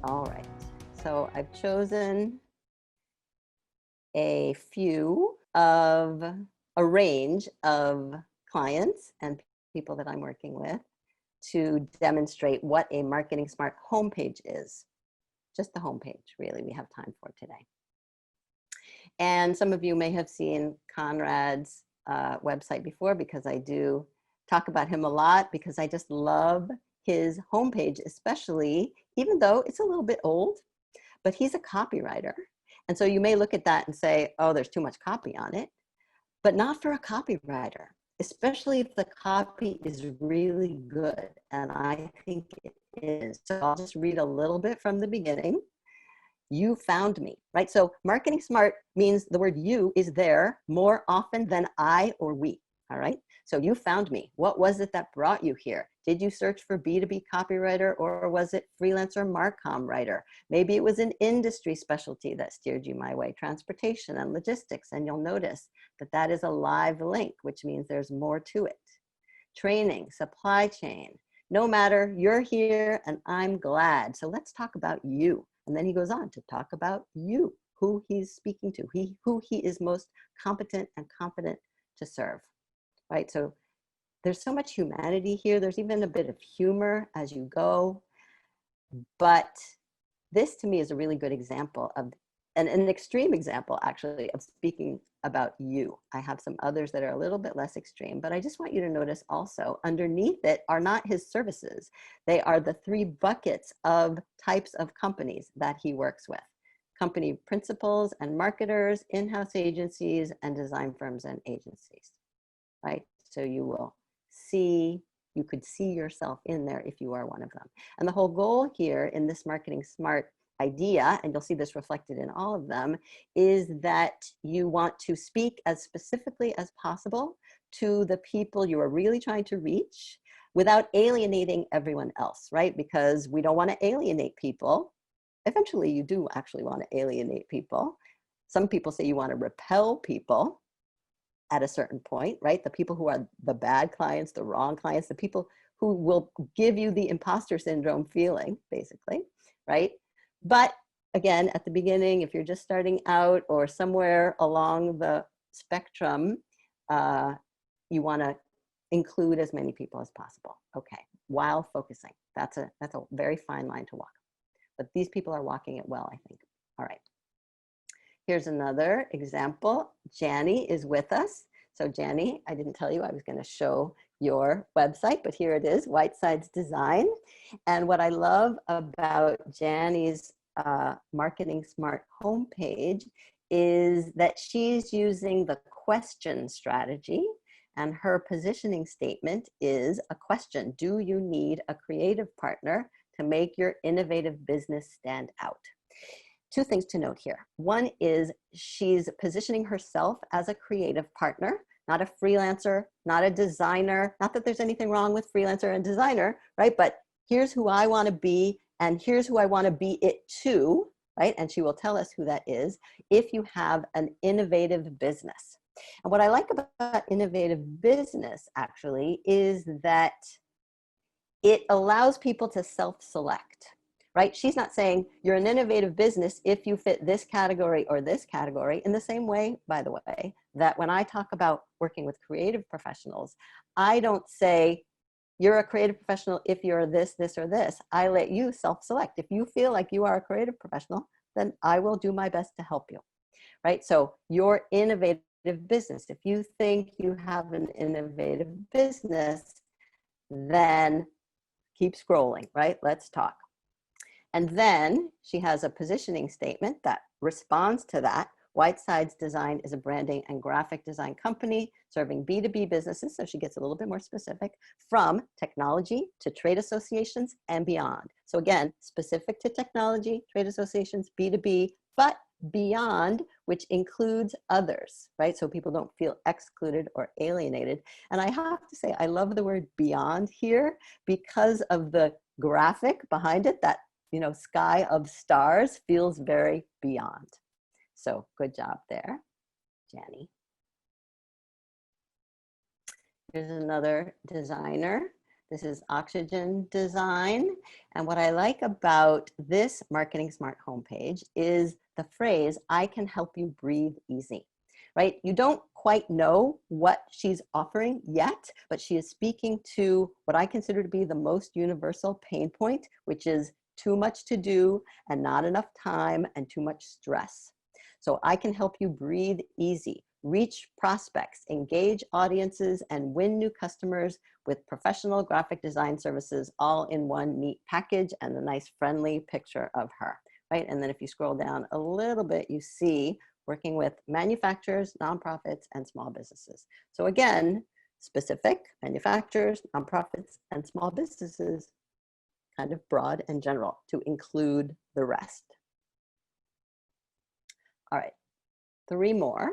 All right, so I've chosen a few of a range of clients and people that I'm working with to demonstrate what a Marketing Smart homepage is. Just the homepage, really, we have time for today. And some of you may have seen Conrad's website before, because I do talk about him a lot, because I just love his homepage, especially, even though it's a little bit old, but he's a copywriter. And so you may look at that and say, oh, there's too much copy on it, but not for a copywriter, especially if the copy is really good. And I think it is. So I'll just read a little bit from the beginning. You found me, right? So Marketing Smart means the word you is there more often than I or we, all right? So you found me. What was it that brought you here? Did you search for B2B copywriter, or was it freelancer Marcom writer? Maybe it was an industry specialty that steered you my way, transportation and logistics, and you'll notice that that is a live link, which means there's more to it. Training, supply chain, no matter, you're here and I'm glad. So let's talk about you. And then he goes on to talk about you, who he's speaking to, who he is most competent and confident to serve, right? So there's so much humanity here. There's even a bit of humor as you go. But this to me is a really good example of, an extreme example actually, of speaking about you. I have some others that are a little bit less extreme, but I just want you to notice also underneath it are not his services. They are the 3 buckets of types of companies that he works with: company principals and marketers, in-house agencies, and design firms and agencies, right? So you will see, you could see yourself in there if you are one of them. And the whole goal here in this Marketing Smart idea, and you'll see this reflected in all of them, is that you want to speak as specifically as possible to the people you are really trying to reach without alienating everyone else, right? Because we don't want to alienate people. Eventually, you do actually want to alienate people. Some people say you want to repel people at a certain point, right? The people who are the bad clients, the wrong clients, the people who will give you the imposter syndrome feeling, basically, right? But again, at the beginning, if you're just starting out or somewhere along the spectrum, you want to include as many people as possible, okay, while focusing. That's a very fine line to walk. But these people are walking it well, I think. All right. Here's another example. Jani is with us. So Jani, I didn't tell you I was going to show your website, but here it is, Whitesides Design. And what I love about Jani's Marketing Smart homepage is that she's using the question strategy, and her positioning statement is a question. Do you need a creative partner to make your innovative business stand out? 2 things to note here. One is she's positioning herself as a creative partner, not a freelancer, not a designer. Not that there's anything wrong with freelancer and designer, right? But here's who I want to be, and here's who I want to be it to, right? And she will tell us who that is if you have an innovative business. And what I like about innovative business actually is that it allows people to self-select, right? She's not saying you're an innovative business if you fit this category or this category. In the same way, by the way, that when I talk about working with creative professionals, I don't say you're a creative professional if you're this, this, or this. I let you self-select. If you feel like you are a creative professional, then I will do my best to help you, right? So your innovative business, if you think you have an innovative business, then keep scrolling, right? Let's talk. And then she has a positioning statement that responds to that. Whitesides Design is a branding and graphic design company serving B2B businesses, so she gets a little bit more specific, from technology to trade associations and beyond. So again, specific to technology, trade associations, B2B, but beyond, which includes others, right? So people don't feel excluded or alienated. And I have to say, I love the word beyond here because of the graphic behind it. That, you know, sky of stars feels very beyond. So good job there, Jani. Here's another designer. This is Oxygen Design. And what I like about this Marketing Smart homepage is the phrase, I can help you breathe easy, right? You don't quite know what she's offering yet, but she is speaking to what I consider to be the most universal pain point, which is too much to do and not enough time and too much stress. So I can help you breathe easy, reach prospects, engage audiences, and win new customers with professional graphic design services all in one neat package and a nice friendly picture of her, right? And then if you scroll down a little bit, you see working with manufacturers, nonprofits, and small businesses. So again, specific manufacturers, nonprofits, and small businesses, kind of broad and general to include the rest. All right, 3 more.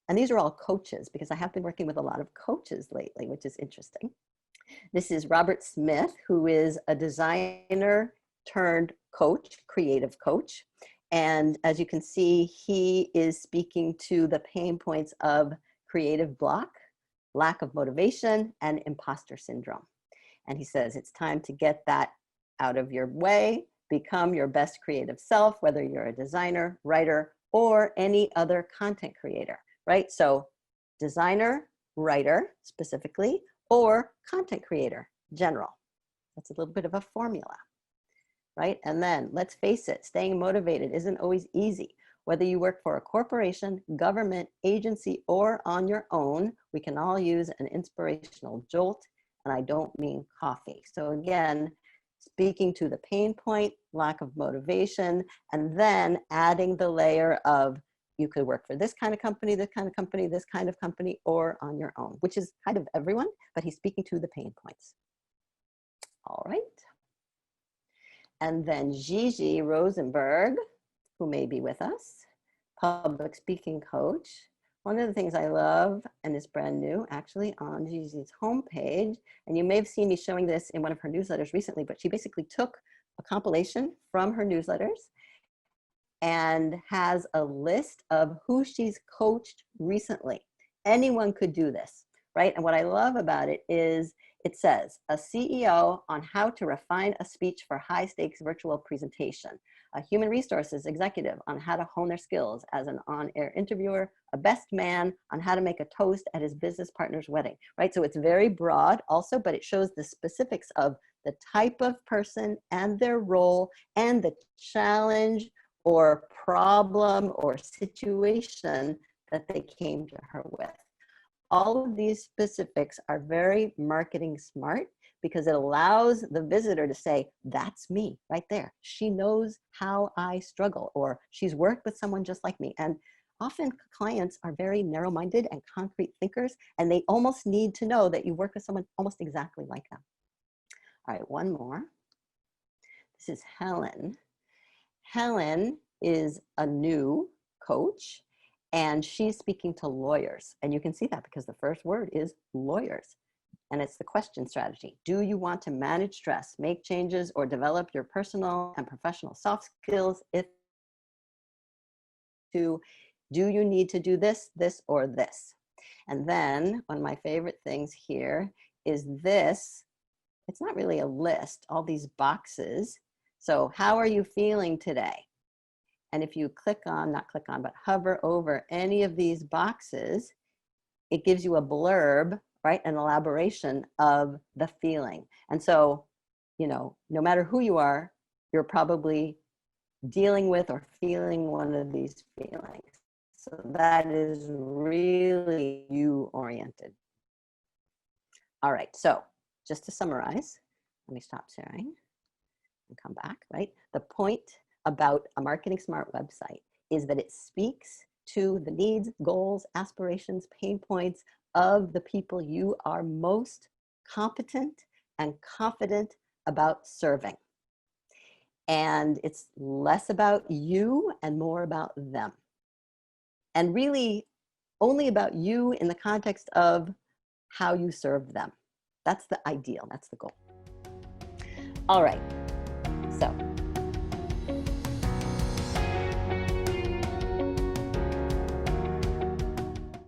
And these are all coaches because I have been working with a lot of coaches lately, which is interesting. This is Robert Smith, who is a designer turned coach, creative coach. And as you can see, he is speaking to the pain points of creative block, lack of motivation, and imposter syndrome. And he says it's time to get that out of your way, become your best creative self, whether you're a designer, writer, or any other content creator, right? So designer, writer specifically, or content creator, general. That's a little bit of a formula, right? And then let's face it, staying motivated isn't always easy. Whether you work for a corporation, government, agency, or on your own, we can all use an inspirational jolt, and I don't mean coffee. So again, speaking to the pain point, lack of motivation, and then adding the layer of you could work for this kind of company, this kind of company, this kind of company, or on your own, which is kind of everyone, but he's speaking to the pain points. All right. And then Gigi Rosenberg, who may be with us, public speaking coach. One of the things I love, and is brand new actually on Gigi's homepage, and you may have seen me showing this in one of her newsletters recently, but she basically took a compilation from her newsletters and has a list of who she's coached recently. Anyone could do this, right? And what I love about it is it says, a CEO on how to refine a speech for high stakes virtual presentation, a human resources executive on how to hone their skills as an on-air interviewer, a best man on how to make a toast at his business partner's wedding, right? So it's very broad also, but it shows the specifics of the type of person and their role and the challenge or problem or situation that they came to her with. All of these specifics are very marketing smart because it allows the visitor to say, that's me right there. She knows how I struggle, or she's worked with someone just like me. And often clients are very narrow-minded and concrete thinkers, and they almost need to know that you work with someone almost exactly like them. All right, one more. This is Helen. Helen is a new coach, and she's speaking to lawyers. And you can see that because the first word is lawyers. And it's the question strategy. Do you want to manage stress, make changes, or develop your personal and professional soft skills? If do you need to do this, this, or this? And then one of my favorite things here is this. It's not really a list, all these boxes. So how are you feeling today? And if you click on, not click on, but hover over any of these boxes, it gives you a blurb, right? An elaboration of the feeling. And so, you know, no matter who you are, you're probably dealing with or feeling one of these feelings. So that is really you oriented. All right, so just to summarize, let me stop sharing and come back, right? The point about a Marketing Smart website is that it speaks to the needs, goals, aspirations, pain points of the people you are most competent and confident about serving. And it's less about you and more about them. And really only about you in the context of how you serve them. That's the ideal, that's the goal. All right,